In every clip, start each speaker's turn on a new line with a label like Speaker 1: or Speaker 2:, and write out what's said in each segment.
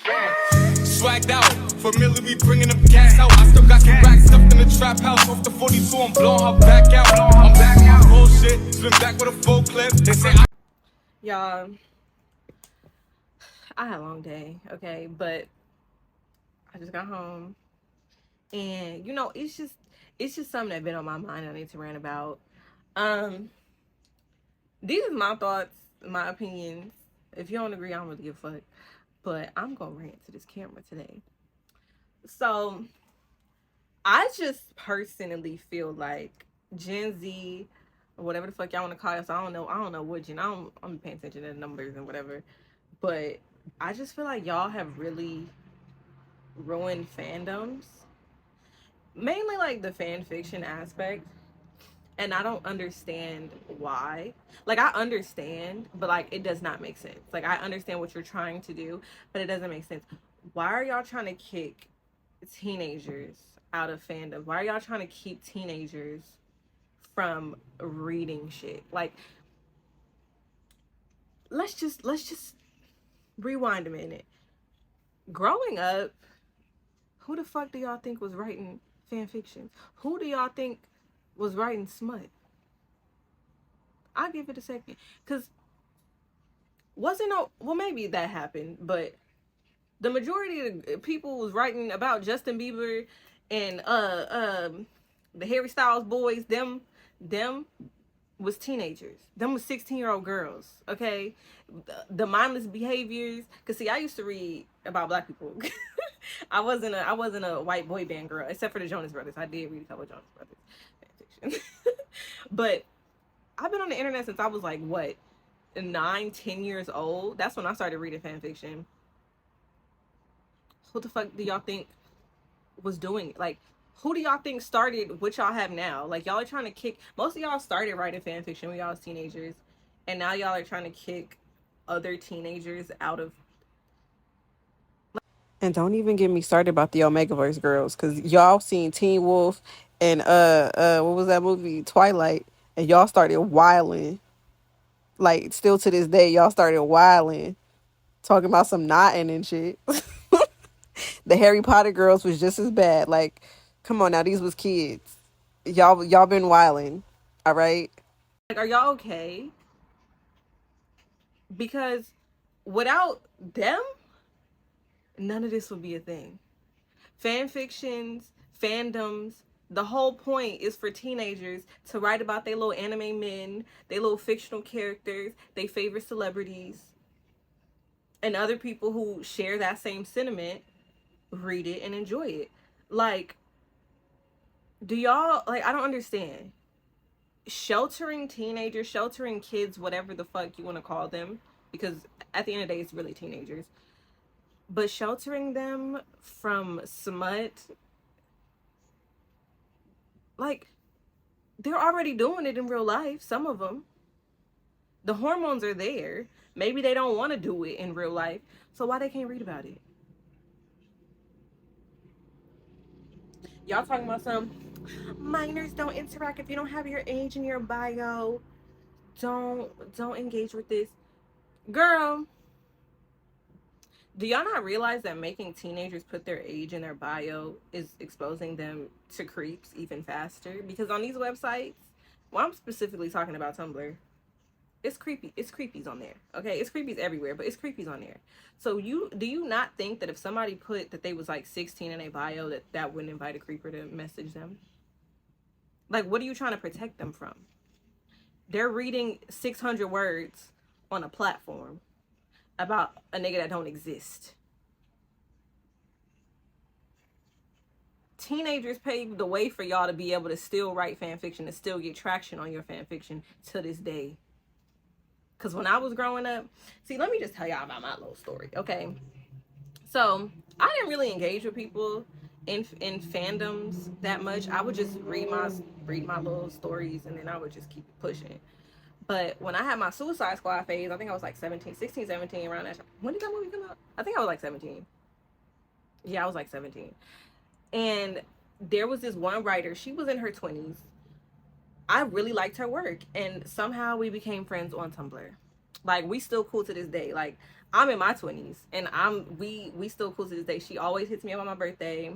Speaker 1: Swagged out, familiar, we bringing them gas out. I still got some racks stuffed in the trap house. Off the 42, I'm blowing her back out. I'm back out, bullshit. Spin back with a full clip. They say
Speaker 2: Y'all, I had a long day, okay, but I just got home, and it's just something that's been on my mind. I need to rant about. Um, these are my thoughts, my opinions. If you don't agree, I don't really give a fuck. But I'm gonna rant to this camera today. So I just personally feel like Gen Z, or whatever the fuck y'all want to call us. I don't know what gen. I'm paying attention to the numbers and whatever. But I just feel like y'all have really ruined fandoms. Mainly like the fan fiction aspect. And I don't understand why. Like, I understand, but like it does not make sense. Like, I understand what you're trying to do, but it doesn't make sense. Why are y'all trying to kick teenagers out of fandom? Why are y'all trying to keep teenagers from reading shit? Like, let's just rewind a minute. Growing up, who the fuck do y'all think was writing fan fiction? Who do y'all think was writing smut? I'll give it a second. Cause well, maybe that happened, but the majority of the people was writing about Justin Bieber and the Harry Styles boys. Them was teenagers. Them was 16-year-old girls. Okay, the mindless behaviors. Cause see, I used to read about black people. I wasn't a white boy band girl, except for the Jonas Brothers. I did read a couple of Jonas Brothers fan fiction. But I've been on the internet since I was like, what, 9, 10 years old. That's when I started reading fan fiction. Who the fuck do y'all think was doing it? Like, who do y'all think started what y'all have now? Like, y'all are trying to kick, most of y'all started writing fan fiction when y'all was teenagers, and now y'all are trying to kick other teenagers out of. And don't even get me started about the Omegaverse girls, because y'all seen Teen Wolf and what was that movie, Twilight, and y'all started wilding. Like, still to this day, y'all started wilding, talking about some knotting and shit. The Harry Potter girls was just as bad. Like, come on now, these was kids. Y'all been wilding, all right? Like, are y'all okay? Because without them, none of this would be a thing. Fan fictions, fandoms, the whole point is for teenagers to write about their little anime men, their little fictional characters, their favorite celebrities, and other people who share that same sentiment read it and enjoy it. Like, do y'all, like, I don't understand. Sheltering teenagers, sheltering kids, whatever the fuck you want to call them, because at the end of the day, it's really teenagers. But sheltering them from smut, like, they're already doing it in real life, some of them. The hormones are there. Maybe they don't want to do it in real life, so why they can't read about it? Y'all talking about some minors don't interact if you don't have your age in your bio. Don't engage with this. Girl, do y'all not realize that making teenagers put their age in their bio is exposing them to creeps even faster? Because on these websites, well, I'm specifically talking about Tumblr, it's creepy. It's creepies on there. Okay, it's creepies everywhere, but it's creepies on there. So do you not think that if somebody put that they was like 16 in a bio, that wouldn't invite a creeper to message them? Like, what are you trying to protect them from? They're reading 600 words on a platform about a nigga that don't exist. Teenagers paved the way for y'all to be able to still write fan fiction and still get traction on your fan fiction to this day. Because when I was growing up, see, let me just tell y'all about my little story, okay? So I didn't really engage with people in fandoms that much. I would just read my little stories, and then I would just keep pushing. But when I had my Suicide Squad phase, I think I was like 17, 16, 17, around that time. When did that movie come out? I think I was like 17. Yeah, I was like 17. And there was this one writer. She was in her 20s. I really liked her work, and somehow we became friends on Tumblr. Like, we still cool to this day. Like, I'm in my 20s and we still cool to this day. She always hits me up on my birthday.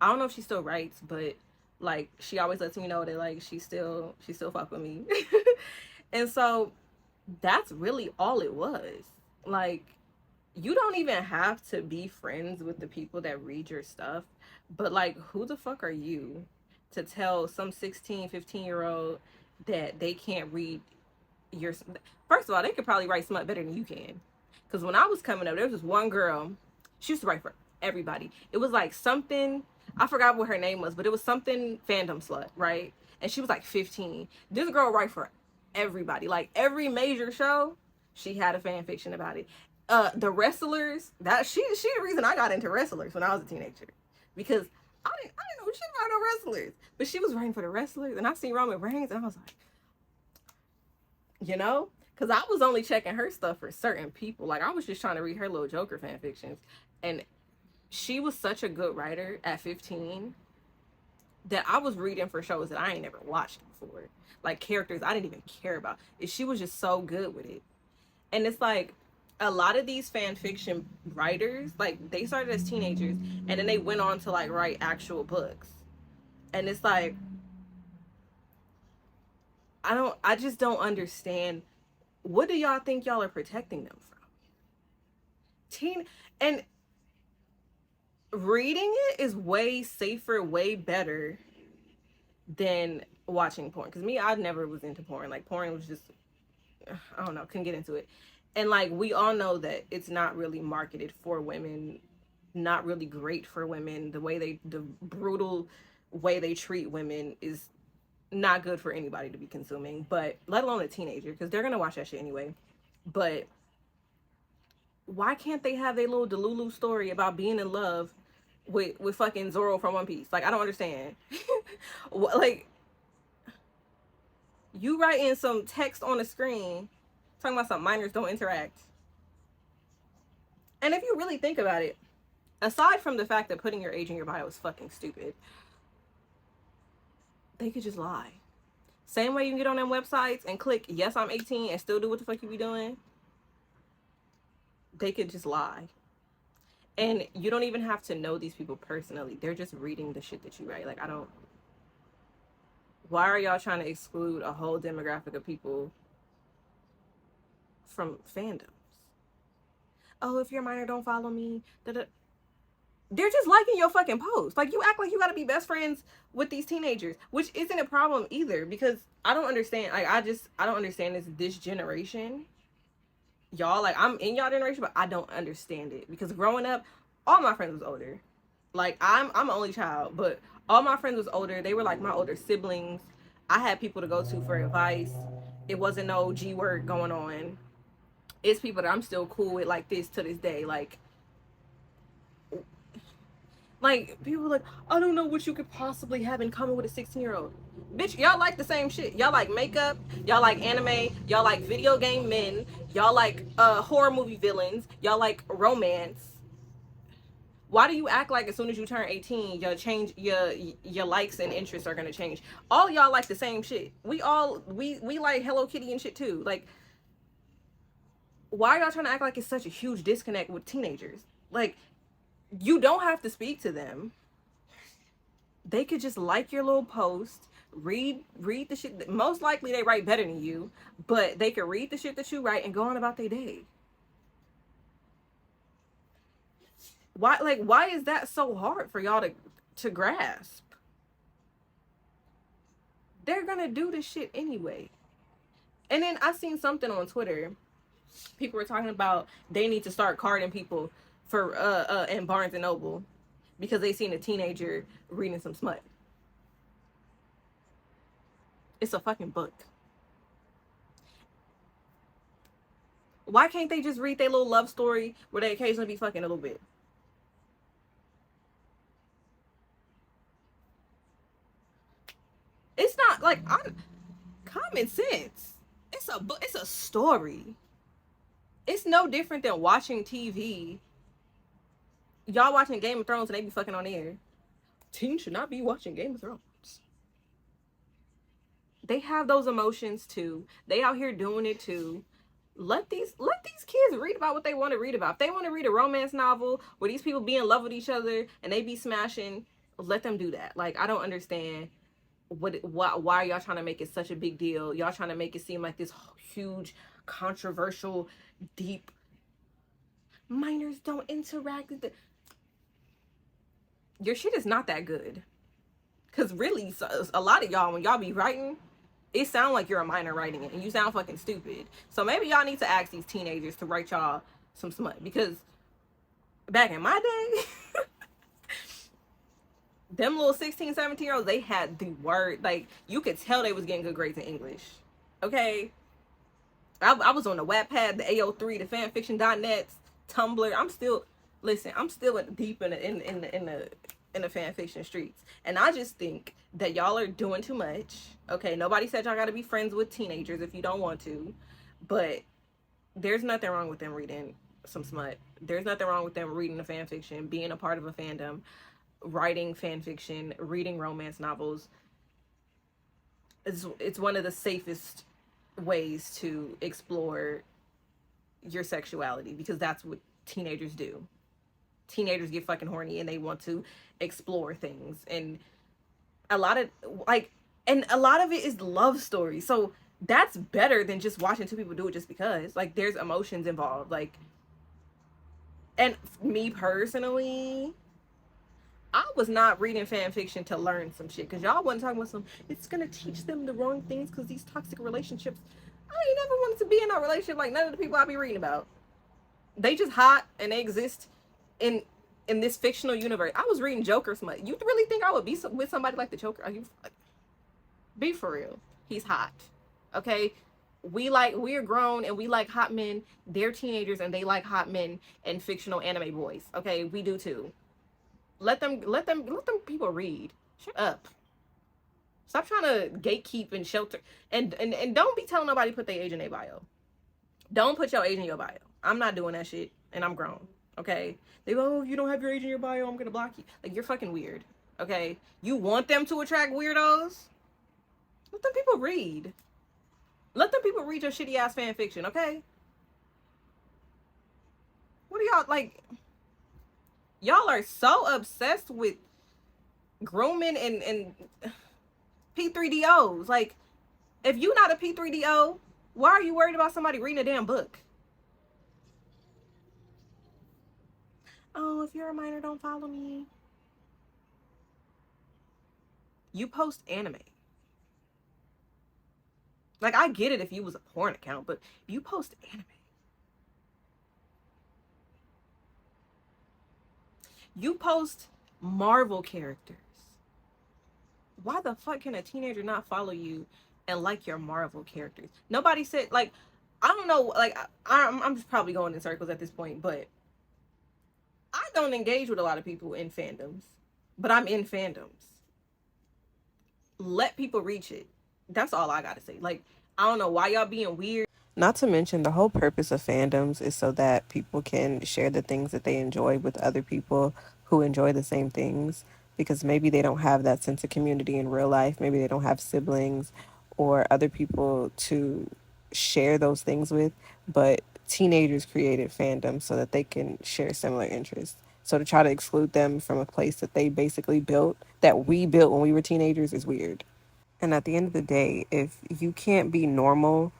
Speaker 2: I don't know if she still writes, but like she always lets me know that like she still fuck with me. And so that's really all it was. Like, you don't even have to be friends with the people that read your stuff, but like, who the fuck are you to tell some 16, 15-year-old that they can't read your... First of all, they could probably write smut better than you can. Because when I was coming up, there was this one girl, she used to write for everybody. It was like something, I forgot what her name was, but it was something fandom slut, right? And she was like 15. This girl write for everybody. Like, every major show, she had a fan fiction about it. The wrestlers, that she the reason I got into wrestlers when I was a teenager, because I didn't know shit about no wrestlers, but she was writing for the wrestlers, and I seen Roman Reigns, and I was like, you know, because I was only checking her stuff for certain people. Like, I was just trying to read her little Joker fan fictions, and she was such a good writer at 15 that I was reading for shows that I ain't never watched before, like characters I didn't even care about. And she was just so good with it. And it's like, a lot of these fan fiction writers, like, they started as teenagers and then they went on to like write actual books. And it's like, I just don't understand, what do y'all think y'all are protecting them from? And reading it is way safer, way better than watching porn. Because me, I never was into porn. Like, porn was just, I don't know, couldn't get into it. And like, we all know that it's not really marketed for women, not really great for women. The brutal way they treat women is not good for anybody to be consuming, but let alone a teenager, because they're gonna watch that shit anyway. But why can't they have their little Delulu story about being in love with fucking Zoro from One Piece? Like, I don't understand. Like, you writing some text on the screen talking about some minors don't interact. And if you really think about it, aside from the fact that putting your age in your bio is fucking stupid, they could just lie. Same way you can get on them websites and click, yes, I'm 18, and still do what the fuck you be doing. They could just lie. And you don't even have to know these people personally. They're just reading the shit that you write. Like, why are y'all trying to exclude a whole demographic of people from fandoms? Oh, if you're a minor, don't follow me. They're just liking your fucking post. Like, you act like you gotta be best friends with these teenagers, which isn't a problem either, because I don't understand. Like, I don't understand this generation. Y'all, like, I'm in y'all generation, but I don't understand it, because growing up, all my friends was older. Like, I'm an only child, but all my friends was older. They were like my older siblings. I had people to go to for advice. It wasn't no G word going on. It's people that I'm still cool with like this to this day. Like people are like, I don't know what you could possibly have in common with a 16-year-old. Bitch, y'all like the same shit. Y'all like makeup, y'all like anime, y'all like video game men, y'all like horror movie villains, y'all like romance. Why do you act like as soon as you turn 18, your likes and interests are gonna change? All y'all like the same shit. We like Hello Kitty and shit too. Like, why are y'all trying to act like it's such a huge disconnect with teenagers? Like, you don't have to speak to them. They could just like your little post, read the shit. Most likely they write better than you, but they could read the shit that you write and go on about their day. Why is that so hard for y'all to grasp? They're gonna do this shit anyway. And then I seen something on Twitter. People were talking about they need to start carding people for in Barnes and Noble because they seen a teenager reading some smut. It's a fucking book. Why can't they just read their little love story where they occasionally be fucking a little bit? It's not like common sense. It's a book. It's a story. It's no different than watching TV. Y'all watching Game of Thrones and they be fucking on air. Teens should not be watching Game of Thrones. They have those emotions too. They out here doing it too. let these kids read about what they want to read about. If they want to read a romance novel where these people be in love with each other and they be smashing, let them do that. Like, I don't understand why are y'all trying to make it such a big deal? Y'all trying to make it seem like this huge, controversial, deep. Minors don't interact with your shit is not that good. Because really, a lot of y'all, when y'all be writing, it sounds like you're a minor writing it, and you sound fucking stupid. So maybe y'all need to ask these teenagers to write y'all some smut. Because back in my day, them little 16, 17-year-olds, they had the word. Like, you could tell they was getting good grades in English. Okay? I was on the Wattpad, the AO3, the fanfiction.net, Tumblr. I'm still deep in the fanfiction streets. And I just think that y'all are doing too much. Okay, nobody said y'all gotta be friends with teenagers if you don't want to. But there's nothing wrong with them reading some smut. There's nothing wrong with them reading a fanfiction, being a part of a fandom, writing fanfiction, reading romance novels. It's one of the safest ways to explore your sexuality, because that's what teenagers do. Teenagers get fucking horny and they want to explore things, and a lot of it is love stories. So that's better than just watching two people do it just because. Like, there's emotions involved. Like, and me personally, I was not reading fan fiction to learn some shit, because y'all wasn't talking about some, it's gonna teach them the wrong things because these toxic relationships. I ain't never wanted to be in a relationship like none of the people I be reading about. They just hot and they exist in this fictional universe. I was reading Joker smut. You really think I would be with somebody like the Joker? Are you be for real? He's hot. Okay? We're grown and we like hot men. They're teenagers and they like hot men and fictional anime boys. Okay? We do too. Let them people read. Shut up. Stop trying to gatekeep and shelter, and don't be telling nobody to put their age in their bio. Don't put your age in your bio. I'm not doing that shit, and I'm grown. Okay? They go, oh, if you don't have your age in your bio, I'm gonna block you. Like, you're fucking weird. Okay? You want them to attract weirdos? Let them people read. Let them people read your shitty ass fan fiction. Okay? What are y'all like? Y'all are so obsessed with grooming and P3DOs. Like, if you not a P3DO, why are you worried about somebody reading a damn book? Oh, if you're a minor, don't follow me. You post anime. Like, I get it if you was a porn account, but you post anime. You post Marvel characters. Why the fuck can a teenager not follow you and like your Marvel characters? Nobody said, like, I don't know, like, I'm just probably going in circles at this point, but I don't engage with a lot of people in fandoms, but I'm in fandoms. Let people reach it. That's all I gotta say. Like, I don't know why y'all being weird. Not to mention, the whole purpose of fandoms is so that people can share the things that they enjoy with other people who enjoy the same things, because maybe they don't have that sense of community in real life. Maybe they don't have siblings or other people to share those things with, but teenagers created fandoms so that they can share similar interests. So to try to exclude them from a place that they basically built, that we built when we were teenagers, is weird. And at the end of the day, if you can't be normal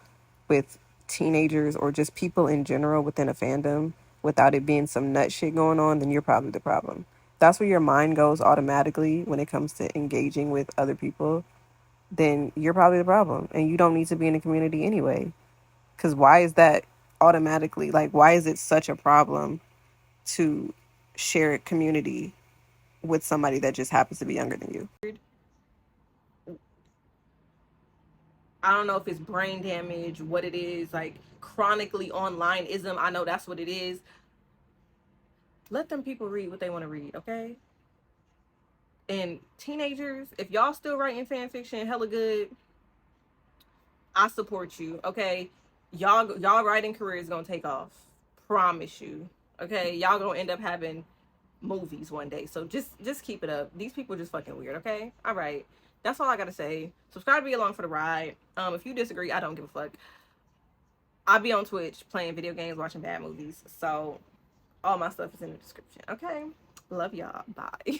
Speaker 2: with teenagers or just people in general within a fandom without it being some nut shit going on, then you're probably the problem. That's where your mind goes automatically when it comes to engaging with other people, then you're probably the problem. And you don't need to be in a community anyway. Because why is that automatically, like, why is it such a problem to share a community with somebody that just happens to be younger than you? I don't know if it's brain damage, what it is, like chronically onlineism. I know that's what it is. Let them people read what they want to read, okay? And teenagers, if y'all still writing fan fiction hella good, I support you, okay? Y'all writing career is gonna take off. Promise you. Okay? Y'all gonna end up having movies one day. So just keep it up. These people are just fucking weird, okay? All right. That's all I gotta say. Subscribe to be along for the ride. If you disagree, I don't give a fuck. I'll be on Twitch playing video games, watching bad movies. So all my stuff is in the description. Okay. Love y'all. Bye.